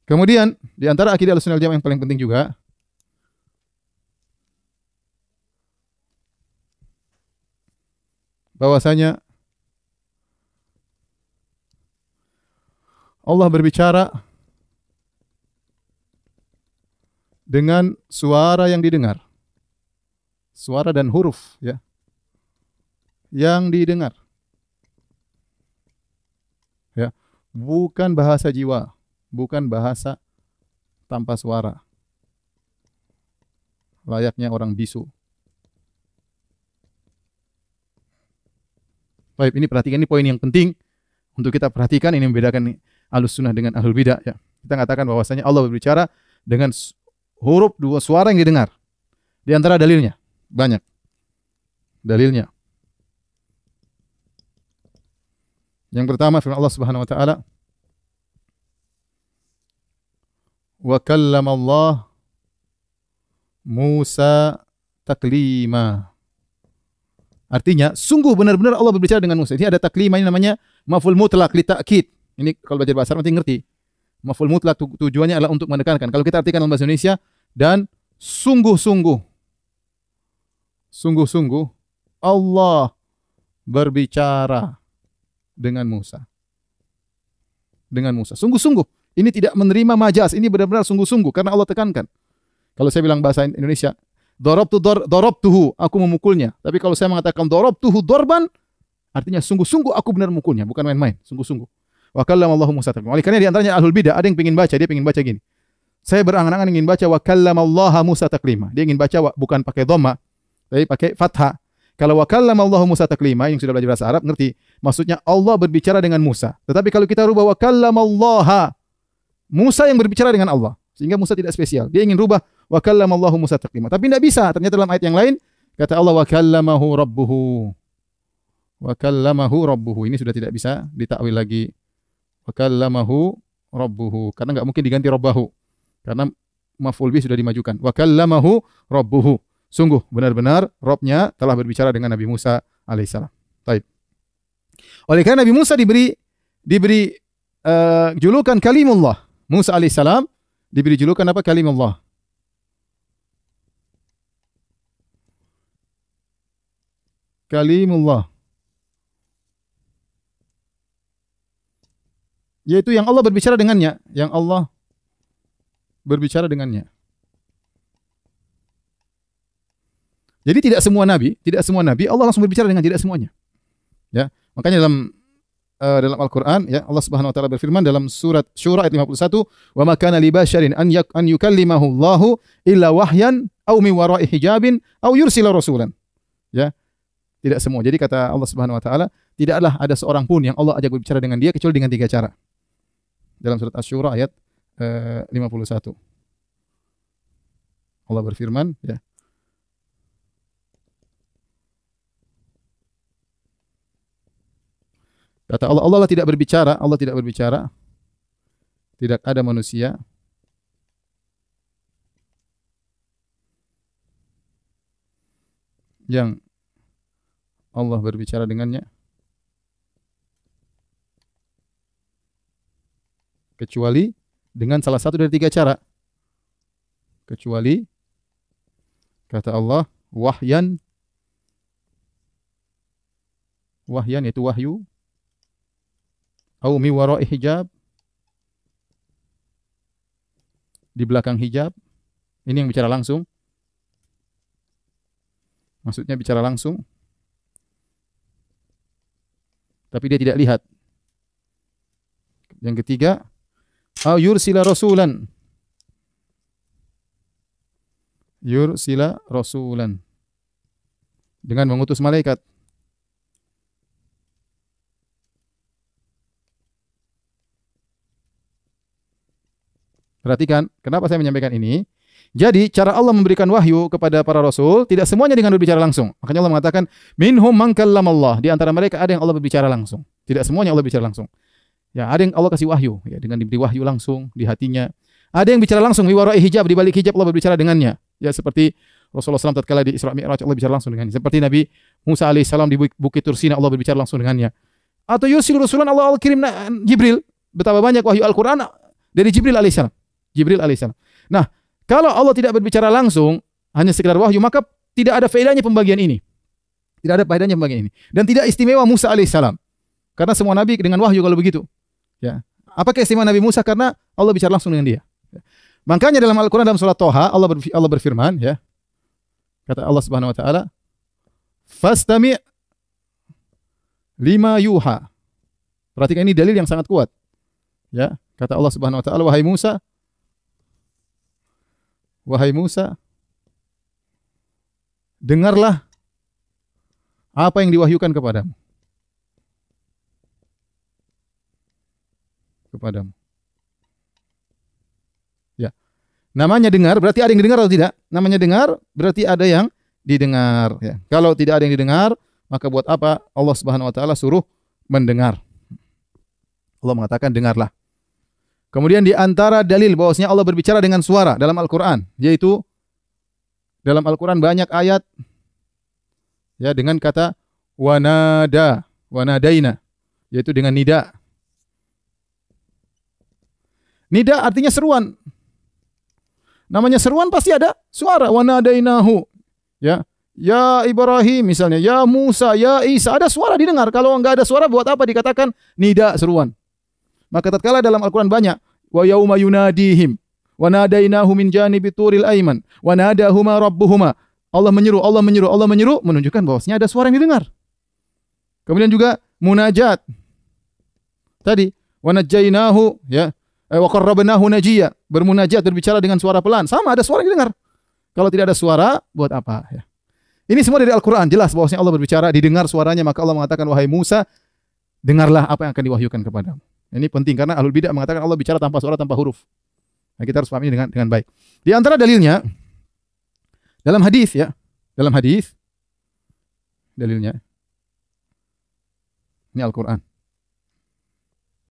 Kemudian di antara akidah Ahlussunnah wal Jamaah yang paling penting juga bahwasanya Allah berbicara dengan suara yang didengar. Suara dan huruf ya. Yang didengar. Ya, bukan bahasa jiwa, bukan bahasa tanpa suara. Layaknya orang bisu. Baik, ini perhatikan, ini poin yang penting untuk kita perhatikan. Ini membedakan Ahlussunnah dengan Ahlul Bidah ya. Kita katakan bahwasanya Allah berbicara dengan huruf dua suara yang didengar. Di antara dalilnya banyak. Dalilnya. Yang pertama firman Allah Subhanahu wa taala, "Wa kallama Allah Musa taklima." Artinya, sungguh benar-benar Allah berbicara dengan Musa. Ini ada taklima, ini namanya maf'ul mutlaq li ta'kid. Ini kalau belajar bahasa Arab nanti ngerti. Maf'ul mutlaq tujuannya adalah untuk menekankan. Kalau kita artikan dalam bahasa Indonesia, dan sungguh-sungguh. Sungguh-sungguh Allah berbicara dengan Musa. Dengan Musa. Sungguh-sungguh. Ini tidak menerima majas. Ini benar-benar sungguh-sungguh karena Allah tekankan. Kalau saya bilang bahasa Indonesia, darabtuhu, aku memukulnya. Tapi kalau saya mengatakan darabtuhu darban, artinya sungguh-sungguh aku benar memukulnya, bukan main-main, sungguh-sungguh. Wa kallama Allahu Musa taklima. Oleh karena di antaranya Ahlul Bidah ada yang ingin baca, dia ingin baca gini. Saya berangan-angan ingin baca wa kallama Allah Musa taklima. Dia ingin baca bukan pakai dhamma, tapi pakai fathah. Kalau wa kallama Allahu Musa taklima yang sudah belajar bahasa Arab ngerti, maksudnya Allah berbicara dengan Musa. Tetapi kalau kita rubah wa kallama Allah, Musa yang berbicara dengan Allah, sehingga Musa tidak spesial. Dia ingin rubah wa kallama Allahu Musa taklima. Tapi tidak bisa. Ternyata dalam ayat yang lain kata Allah wa kallamahu rabbuhu. Wa kallamahu rabbuhu. Ini sudah tidak bisa ditakwil lagi. Wa kallamahu rabbuhu. Karena enggak mungkin diganti rabbahu. Karena maf'ul bih sudah dimajukan. Wa kallamahu rabbuhu. Sungguh benar-benar Rabb-nya telah berbicara dengan Nabi Musa alaihissalam. Baik. Oleh karena Nabi Musa diberi julukan kalimullah. Musa alaihissalam diberi julukan apa? Kalimullah. Kalimullah. Yaitu yang Allah berbicara dengannya, yang Allah berbicara dengannya. Jadi tidak semua nabi Allah langsung berbicara dengan, tidak semuanya. Ya, makanya dalam Al-Qur'an ya Allah Subhanahu wa taala berfirman dalam surat Syura ayat 51, "Wa ma kana li basyarin an yukallimahu Allahu illa wahyan aw min wara'i hijabin aw yursila rasulan." Ya. Tidak semua. Jadi kata Allah Subhanahu wa taala, tidaklah ada seorang pun yang Allah ajak berbicara dengan dia kecuali dengan 3 cara. Dalam surat Asy-Syura ayat 51. Allah berfirman ya. Kata Allah, Allah tidak berbicara, Allah tidak berbicara. Tidak ada manusia yang Allah berbicara dengannya kecuali dengan salah satu dari 3 cara. Kecuali kata Allah wahyan yaitu wahyu, au mi wara'i hijab, di belakang hijab. Ini yang bicara langsung. Maksudnya bicara langsung, tapi dia tidak lihat. Yang ketiga, au yursila rasulan. Yursila rasulan. Dengan mengutus malaikat. Perhatikan, kenapa saya menyampaikan ini? Jadi, cara Allah memberikan wahyu kepada para rasul tidak semuanya dengan berbicara langsung. Makanya Allah mengatakan, minhum man kallamallah. Di antara mereka ada yang Allah berbicara langsung. Tidak semuanya Allah bicara langsung. Ya, ada yang Allah kasih wahyu, ya, dengan diberi wahyu langsung di hatinya. Ada yang bicara langsung di wara'i hijab, di balik hijab Allah berbicara dengannya. Ya, seperti Rasulullah SAW tatkala di Isra Mi'raj Allah bicara langsung dengannya. Seperti Nabi Musa alaihissalam di Bukit Tursina Allah berbicara langsung dengannya. Atau yusil rusulan Allah kirim Jibril. Betapa banyak wahyu Al-Quran dari Jibril alaihissalam. Jibril alaihissalam. Nah, kalau Allah tidak berbicara langsung, hanya sekedar wahyu, maka tidak ada faedahnya pembagian ini. Tidak ada faedahnya pembagian ini. Dan tidak istimewa Musa alaihissalam. Karena semua nabi dengan wahyu kalau begitu. Ya. Apa keistimewaan Nabi Musa? Karena Allah bicara langsung dengan dia. Makanya dalam Al-Quran dalam surat Toha Allah berfirman, ya, kata Allah Subhanahu Wa Taala, "Fastami' lima yuha." Perhatikan ini dalil yang sangat kuat. Ya, kata Allah Subhanahu Wa Taala, wahai Musa, dengarlah apa yang diwahyukan kepadamu. Ya. Namanya dengar berarti ada yang didengar atau tidak? Namanya dengar berarti ada yang didengar, ya. Kalau tidak ada yang didengar, maka buat apa Allah Subhanahu Wa Taala suruh mendengar? Allah mengatakan dengarlah. Kemudian di antara dalil bahwasanya Allah berbicara dengan suara dalam Al-Qur'an, yaitu dalam Al-Qur'an banyak ayat ya dengan kata wanadaina, yaitu dengan nida. Nida artinya seruan. Namanya seruan pasti ada suara. Wanadainahu. Ya. Ya Ibrahim misalnya. Ya Musa. Ya Isa. Ada suara didengar. Kalau enggak ada suara buat apa dikatakan nida seruan. Maka tatkala dalam Al-Quran banyak. Wa yauma yunadihim. Wa nadainahu min janibi turil aiman. Wa nadahuma rabbuhuma. Allah menyeru. Menunjukkan bahwasanya ada suara yang didengar. Kemudian juga munajat. Tadi. Wa najjainahu. Ya. Wa qarrabnahu najiyya, bermunajat, berbicara dengan suara pelan. Sama ada suara yang didengar. Kalau tidak ada suara, buat apa? Ya. Ini semua dari Al-Quran. Jelas bahwasanya Allah berbicara, didengar suaranya. Maka Allah mengatakan, wahai Musa, dengarlah apa yang akan diwahyukan kepadamu. Ini penting karena Ahlul Bidah mengatakan Allah bicara tanpa suara, tanpa huruf. Nah, kita harus pahami dengan baik. Di antara dalilnya, dalam hadis ya, dalilnya, ini Al-Quran.